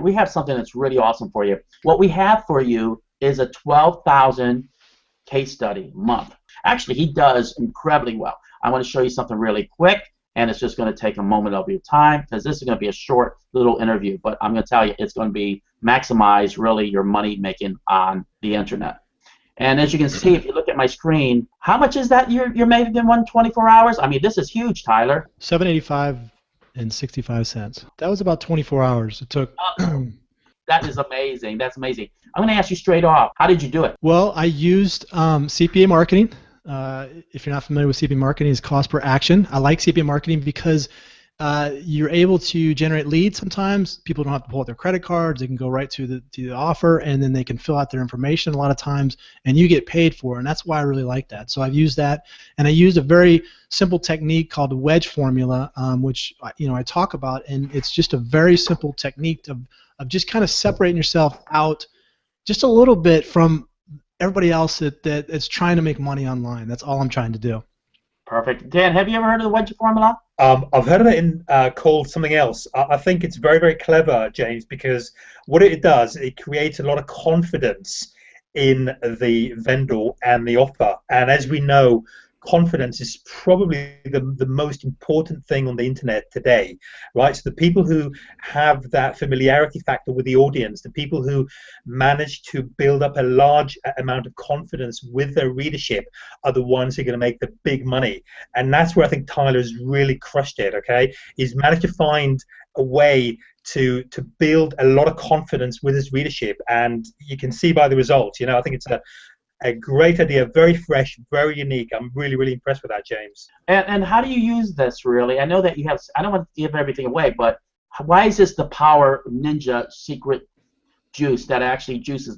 we have something that's really awesome for you. What we have for you is a 12,000 case study month. Actually, he does incredibly well. I want to show you something really quick, and it's just going to take a moment of your time because this is going to be a short little interview, but I'm going to tell you it's going to be maximize really your money making on the internet. And as you can see, if you look at my screen, how much is that you're making in 124 hours? I mean, this is huge, Tyler. $7.85. That was about 24 hours. It took. That is amazing. That's amazing. I'm going to ask you straight off. How did you do it? Well, I used CPA marketing. If you're not familiar with CPA marketing, it's cost per action. I like CPA marketing because you're able to generate leads sometimes. People don't have to pull out their credit cards. They can go right to the offer, and then they can fill out their information a lot of times, and you get paid for it, and that's why I really like that. So I've used that, and I used a very simple technique called the WEDGE formula, which I talk about, and it's just a very simple technique of just kind of separating yourself out just a little bit from everybody else that's trying to make money online. That's all I'm trying to do. Perfect. Dan, have you ever heard of the WEDGE formula? I've heard of it in called something else. I think it's very, very clever, James, because what it does, it creates a lot of confidence in the vendor and the offer. And as we know, confidence is probably the most important thing on the internet today, right? So the people who have that familiarity factor with the audience, the people who manage to build up a large amount of confidence with their readership are the ones who are going to make the big money. And that's where I think Tyler's really crushed it, okay? He's managed to find a way to build a lot of confidence with his readership, and you can see by the results. I think it's a great idea, very fresh, very unique. I'm really, really impressed with that, James. And how do you use this, really? I know that you have, I don't want to give everything away, but why is this the Power Ninja secret juice that actually juices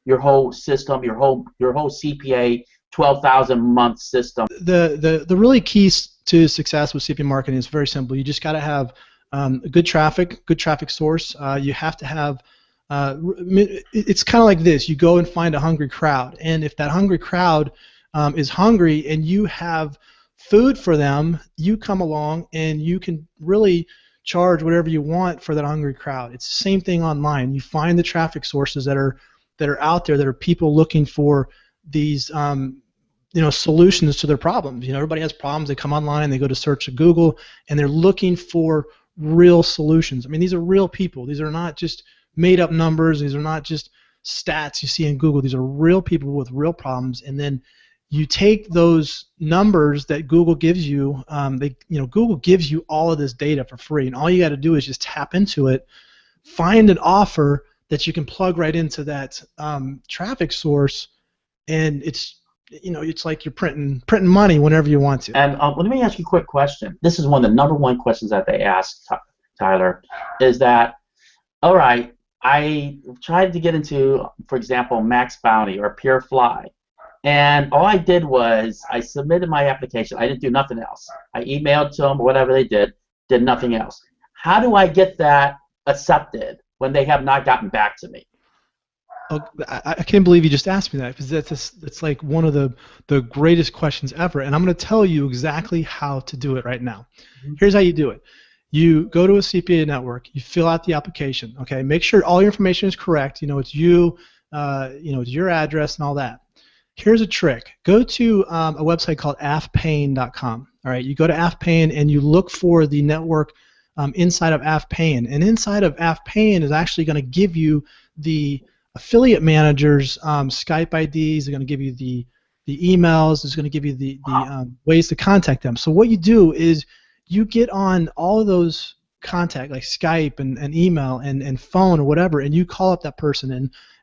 your whole system, your whole CPA 12,000 month system? The really keys to success with CPA marketing is very simple. You just got to have good traffic source. You have to have it's kind of like this. You go and find a hungry crowd, and if that hungry crowd is hungry and you have food for them, you come along and you can really charge whatever you want for that hungry crowd. It's the same thing online. You find the traffic sources that are out there, that are people looking for these solutions to their problems. Everybody has problems. They come online, they go to search at Google, and they're looking for real solutions. I mean, these are real people. These are not just made up numbers. These are not just stats you see in Google. These are real people with real problems, and then you take those numbers that Google gives you. Google gives you all of this data for free, and all you got to do is just tap into it, find an offer that you can plug right into that traffic source, and it's like you're printing money whenever you want to. And let me ask you a quick question. This is one of the number one questions that they ask, Tyler, is that, all right, I tried to get into, for example, Max Bounty or Pure Fly, and all I did was I submitted my application. I didn't do nothing else. I emailed to them, whatever they did nothing else. How do I get that accepted when they have not gotten back to me? Oh, I can't believe you just asked me that, because that's like one of the greatest questions ever, and I'm going to tell you exactly how to do it right now. Here's how you do it. You go to a CPA network, you fill out the application, okay? Make sure all your information is correct. It's you, it's your address and all that. Here's a trick. Go to a website called afpaying.com. All right, you go to afpaying and you look for the network inside of afpaying, and inside of afpaying is actually going to give you the affiliate managers' Skype IDs. They're going to give you the emails. It's going to give you the ways to contact them. So what you do is you get on all of those contact, like Skype and email and phone or whatever, and you call up that person,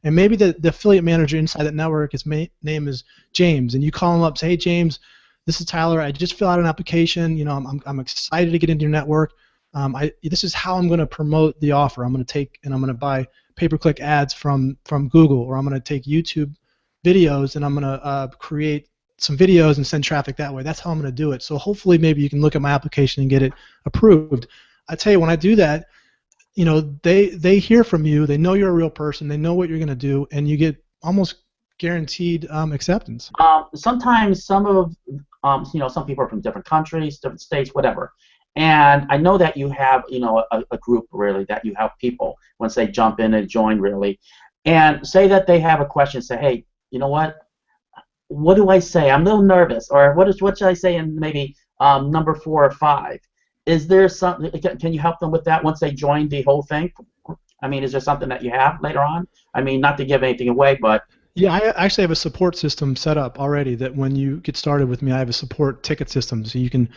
and maybe the affiliate manager inside that network, his name is James, and you call him up, say, hey James, this is Tyler. I just filled out an application. I'm excited to get into your network. This is how I'm going to promote the offer. I'm going to buy pay-per-click ads from Google, or I'm going to take YouTube videos and I'm going to create some videos and send traffic that way. That's how I'm going to do it. So hopefully maybe you can look at my application and get it approved. I tell you, when I do that, they hear from you. They know you're a real person. They know what you're going to do, and you get almost guaranteed acceptance. Sometimes some people are from different countries, different states, whatever, And I know that you have, a group really that you help people once they jump in and join really. And say that they have a question, say, hey, you know what do I say? I'm a little nervous, or what should I say in maybe number 4 or 5? Is there something? Can you help them with that once they join the whole thing? I mean, is there something that you have later on? I mean, not to give anything away, but Yeah, I actually have a support system set up already that when you get started with me, I have a support ticket system. So you can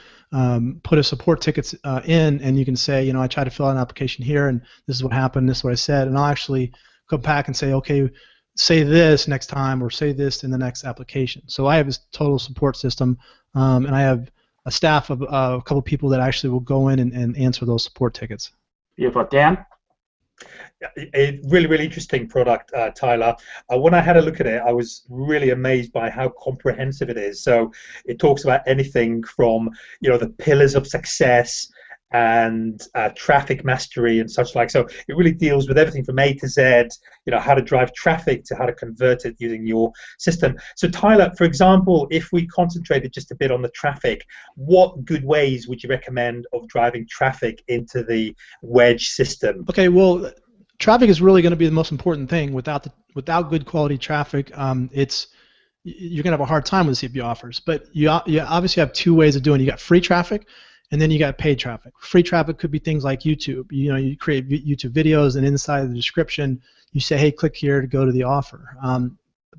put a support ticket in, and you can say, I tried to fill out an application here, and this is what happened, this is what I said, and I'll actually come back and say, okay, say this next time, or say this in the next application. So I have this total support system, and I have a staff of a couple people that actually will go in and answer those support tickets. beautiful. Dan? A really, really interesting product, Tyler. When I had a look at it, I was really amazed by how comprehensive it is. So it talks about anything from, the pillars of success and traffic mastery and such like. So it really deals with everything from A to Z, how to drive traffic to how to convert it using your system. So Tyler, for example, if we concentrated just a bit on the traffic, what good ways would you recommend of driving traffic into the WEDGE system? Okay, well, traffic is really going to be the most important thing. Without good quality traffic, you're going to have a hard time with CPA offers. But you obviously have 2 ways of doing it. You got free traffic, and then you got paid traffic. Free traffic could be things like YouTube. You create YouTube videos, and inside of the description, you say, hey, click here to go to the offer.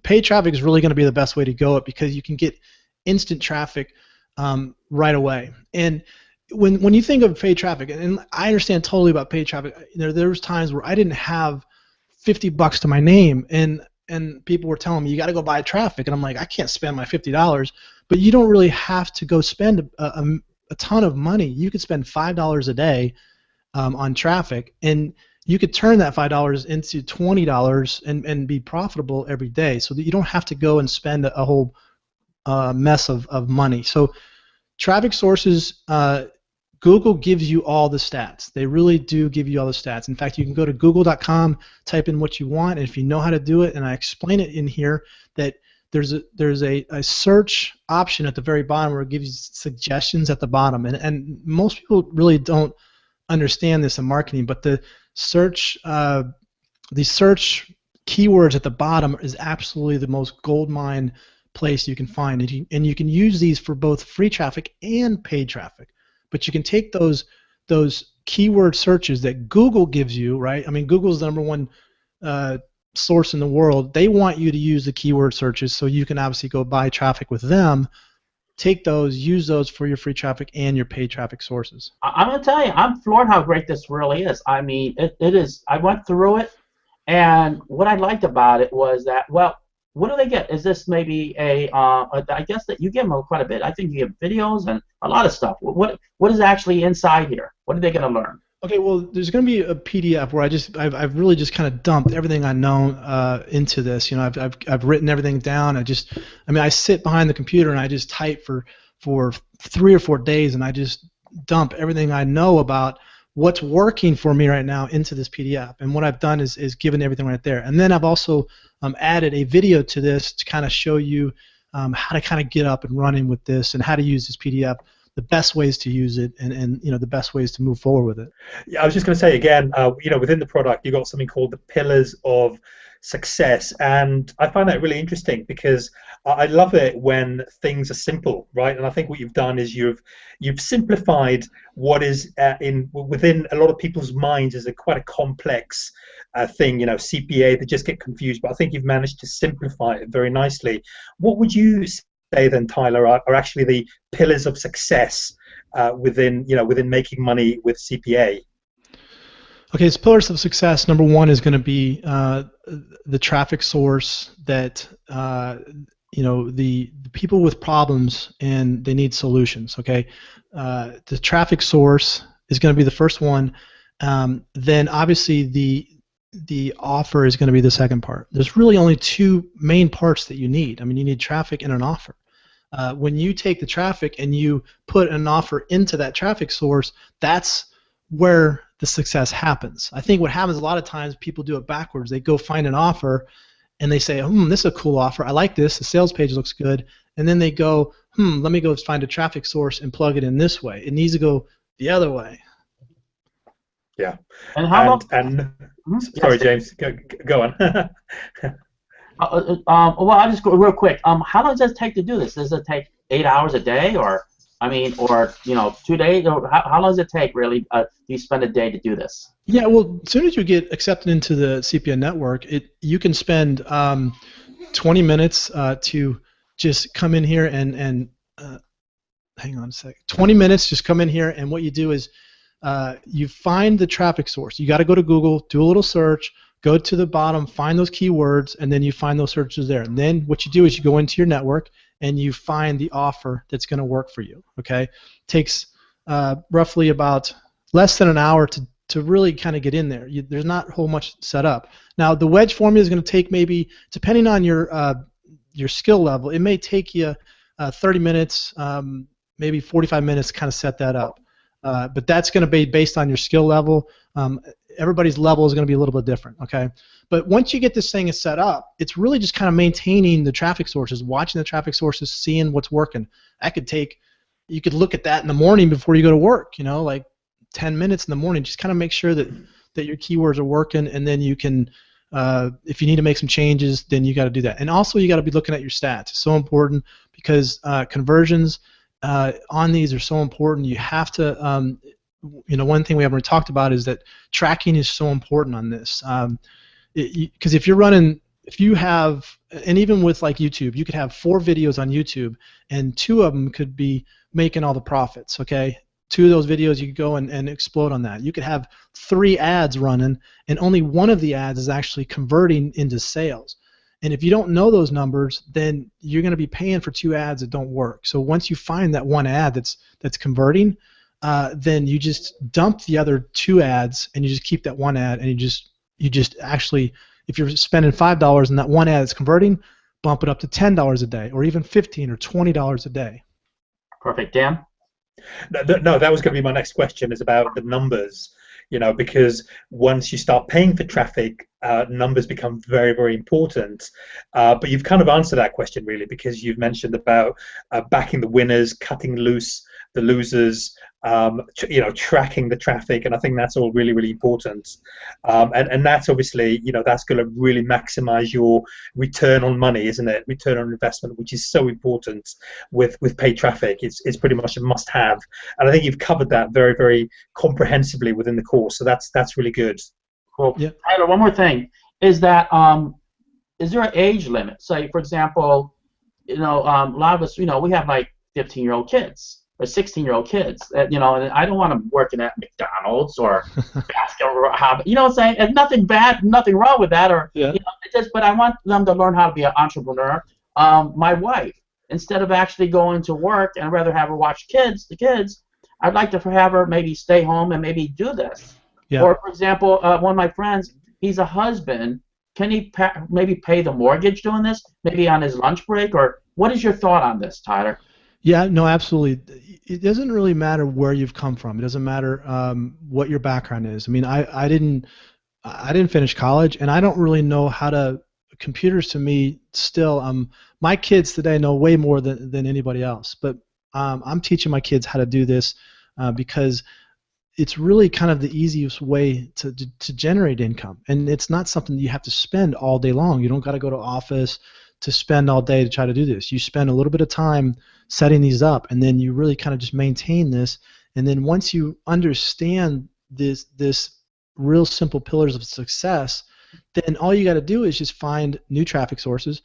Paid traffic is really going to be the best way to go because you can get instant traffic right away. And when you think of paid traffic, and I understand totally about paid traffic, there was times where I didn't have $50 to my name, and people were telling me you got to go buy traffic, and I'm like, I can't spend my $50. But you don't really have to go spend a ton of money. You could spend $5 a day on traffic, and you could turn that $5 into $20 and be profitable every day, so that you don't have to go and spend a whole mess of money. So traffic sources, Google gives you all the stats. They really do give you all the stats. In fact, you can go to google.com, type in what you want, and if you know how to do it, and I explain it in here, that there's a search option at the very bottom where it gives you suggestions at the bottom. And most people really don't understand this in marketing, but the search keywords at the bottom is absolutely the most goldmine place you can find. And you can use these for both free traffic and paid traffic. But you can take those keyword searches that Google gives you, right? I mean, Google's the #1 source in the world. They want you to use the keyword searches so you can obviously go buy traffic with them. Take those, use those for your free traffic and your paid traffic sources. I'm going to tell you, I'm floored how great this really is. I mean, it is. I went through it, and what I liked about it was that, well, what do they get? Is this maybe I guess that you give them quite a bit. I think you give videos and a lot of stuff. What is actually inside here? What are they going to learn? Okay, well, there's going to be a PDF where I've really just kind of dumped everything I know into this. I've written everything down. I sit behind the computer and I just type for 3 or 4 days, and I just dump everything I know about what's working for me right now into this PDF. And what I've done is given everything right there. And then I've also added a video to this to kind of show you how to kind of get up and running with this and how to use this PDF, the best ways to use it, and the best ways to move forward with it. Yeah, I was just going to say again, within the product, you've got something called the pillars of success, and I find that really interesting because I love it when things are simple, right? And I think what you've done is you've simplified what is within a lot of people's minds is quite a complex thing, CPA, they just get confused, but I think you've managed to simplify it very nicely. What would you say then, Tyler, are actually the pillars of success within making money with CPA? Okay, so pillars of success, #1 is going to be the traffic source that the people with problems and they need solutions. Okay, the traffic source is going to be the first one. Then obviously the offer is going to be the second part. There's really only 2 main parts that you need. I mean, you need traffic and an offer. When you take the traffic and you put an offer into that traffic source, that's where the success happens. I think what happens a lot of times, people do it backwards. They go find an offer and they say, this is a cool offer. I like this. The sales page looks good. And then they go, let me go find a traffic source and plug it in this way. It needs to go the other way. Yeah. And how long? And Yes. sorry, James, go on. Well, I'll just go real quick. How long does it take to do this? Does it take 8 hours a day, or I mean, or 2 days? Or how long does it take really? Do you spend a day to do this? Yeah, well, as soon as you get accepted into the CPA network, you can spend 20 minutes to just come in here and hang on a sec. 20 minutes, just come in here, and what you do is you find the traffic source. You got to go to Google, do a little search, go to the bottom, find those keywords, and then you find those searches there. And then what you do is you go into your network and you find the offer that's going to work for you. Okay, takes roughly about less than an hour to really kind of get in there. There's not a whole much set up. Now the wedge formula is going to take, maybe depending on your skill level, it may take you 30 minutes, maybe 45 minutes to kind of set that up. But that's going to be based on your skill level. Everybody's level is going to be a little bit different, okay? But once you get this thing set up, it's really just kind of maintaining the traffic sources, watching the traffic sources, seeing what's working. You could look at that in the morning before you go to work, like 10 minutes in the morning. Just kind of make sure that your keywords are working, and then you can, if you need to make some changes, then you got to do that. And also you got to be looking at your stats. It's so important because conversions on these are so important. You have to, one thing we haven't really talked about is that tracking is so important on this. Because if you have, and even with like YouTube, you could have 4 videos on YouTube, and 2 of them could be making all the profits. Okay, 2 of those videos you could go and explode on that. You could have 3 ads running, and only 1 of the ads is actually converting into sales. And if you don't know those numbers, then you're going to be paying for 2 ads that don't work. So once you find that 1 ad that's converting, then you just dump the other 2 ads, and you just keep that 1 ad, and you just actually, if you're spending $5 and that 1 ad is converting, bump it up to $10 a day, or even $15 or $20 a day. Perfect, Dan. No, that was going to be my next question, is about the numbers. Because once you start paying for traffic, numbers become very, very important. But you've kind of answered that question, really, because you've mentioned about backing the winners, cutting loose the losers, tracking the traffic, and I think that's all really, really important. And that's obviously, that's going to really maximize your return on money, isn't it? Return on investment, which is so important with paid traffic. It's pretty much a must-have, and I think you've covered that very, very comprehensively within the course. So that's really good. Cool. Yeah. Tyler, one more thing is that is there an age limit? Say, for example, a lot of us, we have like 15-year-old kids or 16-year-old kids, and I don't want them working at McDonald's or basketball, what I'm saying? And nothing bad, nothing wrong with that, or yeah. But I want them to learn how to be an entrepreneur. My wife, instead of actually going to work, and I'd rather have her watch the kids, I'd like to have her maybe stay home and maybe do this. Yeah. Or, for example, one of my friends, he's a husband. Can he maybe pay the mortgage doing this, maybe on his lunch break? Or what is your thought on this, Tyler? Yeah, no, absolutely. It doesn't really matter where you've come from. It doesn't matter what your background is. I mean, I didn't finish college, and I don't really know how to. Computers to me still. My kids today know way more than anybody else. But I'm teaching my kids how to do this because it's really kind of the easiest way to generate income, and it's not something you have to spend all day long. You don't got to go to office to spend all day to try to do this. You spend a little bit of time setting these up, and then you really kind of just maintain this. And then once you understand this real simple pillars of success, then all you got to do is just find new traffic sources,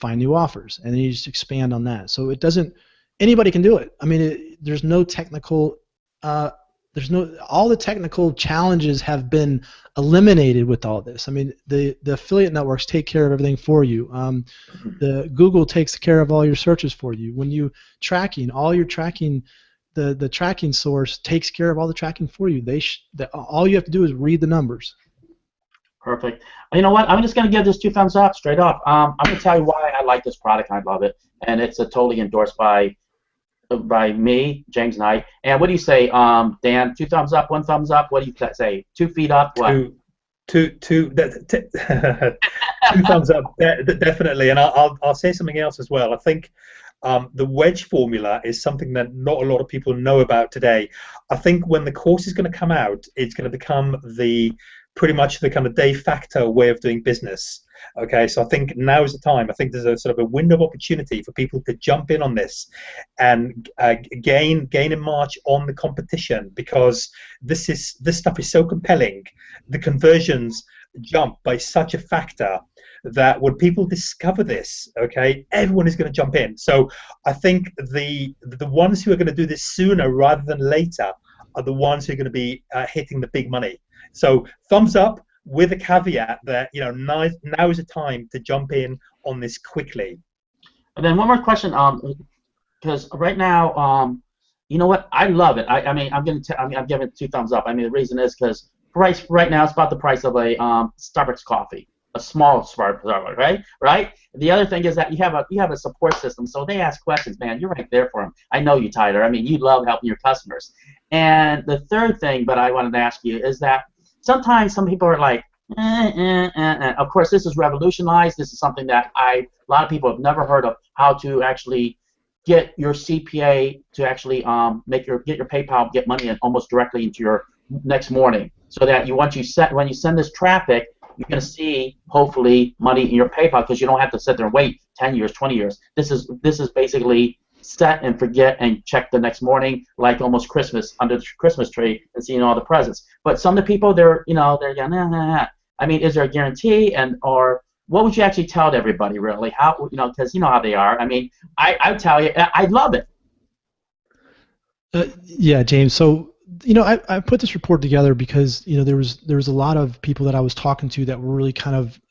find new offers, and then you just expand on that. So anybody can do it. I mean, there's no technical all the technical challenges have been eliminated with all this. I mean, the affiliate networks take care of everything for you. The Google takes care of all your searches for you. When you all your tracking, the tracking source takes care of all the tracking for you. All you have to do is read the numbers. Perfect. You know what? I'm just going to give this 2 thumbs up straight up. I'm going to tell you why I like this product. I love it, and it's totally endorsed by me, James Knight. And what do you say, Dan? 2 thumbs up, 1 thumbs up. What do you say? 2 feet up. What? Two thumbs up, definitely. And I'll say something else as well. I think The wedge formula is something that not a lot of people know about today. I think when the course is going to come out, it's going to become pretty much the kind of de facto way of doing business. Okay, so I think now is the time. I think there's a sort of a window of opportunity for people to jump in on this and gain a march on the competition, because this stuff is so compelling. The conversions jump by such a factor that when people discover this, okay, everyone is going to jump in. So I think the ones who are going to do this sooner rather than later are the ones who are going to be hitting the big money. So thumbs up, with a caveat that now is the time to jump in on this quickly. And then one more question, because right now, you know what? I love it. I mean, I'm giving it 2 thumbs up. I mean, the reason is because price right now is about the price of a Starbucks coffee, a small Starbucks, right? Right. The other thing is that you have a support system, so they ask questions. Man, you're right there for them. I know you, Tyler. I mean, you love helping your customers. And the third thing, but I wanted to ask you is that sometimes some people are like, Of course, this is revolutionized. This is something that a lot of people have never heard of, how to actually get your CPA to actually get your PayPal, get money in almost directly into your next morning, so that when you send this traffic, you're going to see hopefully money in your PayPal, because you don't have to sit there and wait 10 years, 20 years. This is basically set and forget and check the next morning, like almost Christmas, under the Christmas tree, and seeing all the presents. But some of the people, they're going, nah. I mean, is there a guarantee, or what would you actually tell to everybody, really? How, because you know how they are. I mean, I tell you, I love it. Yeah, James. So I put this report together because there was a lot of people that I was talking to that were really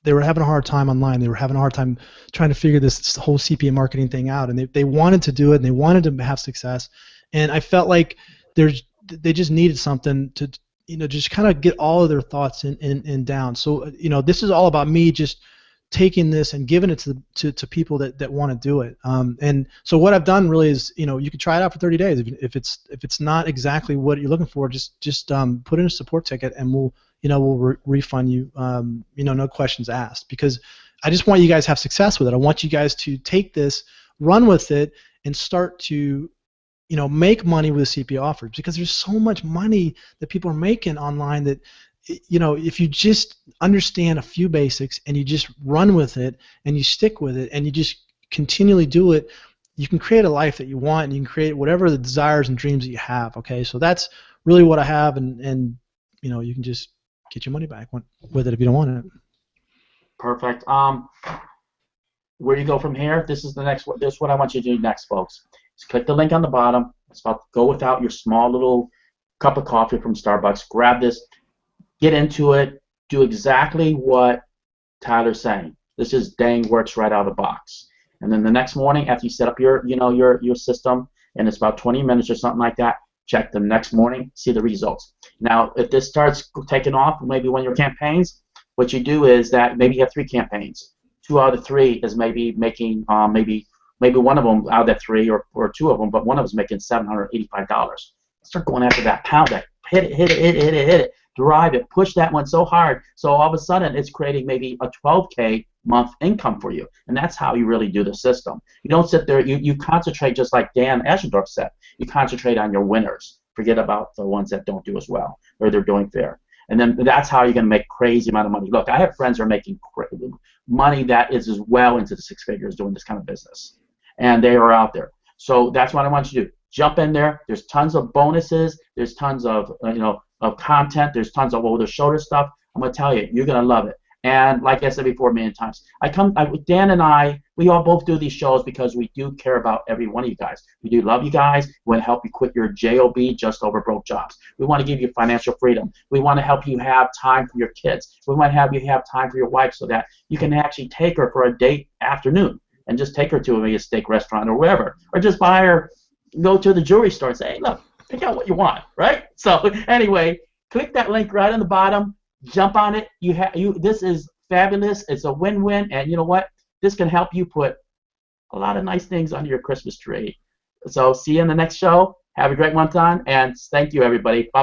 they were having a hard time online. They were having a hard time trying to figure this whole CPA marketing thing out, and they wanted to do it, and they wanted to have success. And I felt like they just needed something to just kind of get all of their thoughts in down. So this is all about me just taking this and giving it to people that want to do it. And so what I've done really is, you can try it out for 30 days. If it's not exactly what you're looking for, just put in a support ticket, and we'll refund you. No questions asked, because I just want you guys to have success with it. I want you guys to take this, run with it, and start to make money with CPA offers, because there's so much money that people are making online that if you just understand a few basics and you just run with it and you stick with it and you just continually do it, you can create a life that you want, and you can create whatever the desires and dreams that you have. Okay, so that's really what I have, and you can just get your money back with it if you don't want it. Perfect. Where do you go from here? This is what I want you to do next, folks. Just click the link on the bottom. It's about go without your small little cup of coffee from Starbucks. Grab this. Get into it. Do exactly what Tyler's saying. This just dang works right out of the box. And then the next morning, after you set up your system, and it's about 20 minutes or something like that, check the next morning, see the results. Now, if this starts taking off, maybe one of your campaigns, what you do is that maybe you have 3 campaigns. 2 out of 3 is maybe making maybe one of them out of that 3 or 2 of them, but one of them is making $785. Start going after that, pound it, hit it. Drive it, push that one so hard, so all of a sudden it's creating maybe a 12K month income for you. And that's how you really do the system. You don't sit there, you concentrate, just like Dan Eschendorf said, you concentrate on your winners. Forget about the ones that don't do as well, or they're doing fair. And then that's how you're going to make crazy amount of money. Look, I have friends who are making money that is as well into the 6 figures doing this kind of business. And they are out there. So that's what I want you to do. Jump in there. There's tons of bonuses. There's tons of of content. There's tons of over-the-shoulder stuff. I'm going to tell you, you're going to love it. And like I said before many times, Dan and I, we all both do these shows because we do care about every one of you guys. We do love you guys. We want to help you quit your JOB, just over broke jobs. We want to give you financial freedom. We want to help you have time for your kids. We want to have you have time for your wife, so that you can actually take her for a date afternoon and just take her to maybe a steak restaurant or wherever, or just buy her, go to the jewelry store and say, hey, look, pick out what you want, right? So anyway, click that link right on the bottom. Jump on it. This is fabulous. It's a win-win, and you know what? This can help you put a lot of nice things under your Christmas tree. So see you in the next show. Have a great month on, and thank you, everybody. Bye.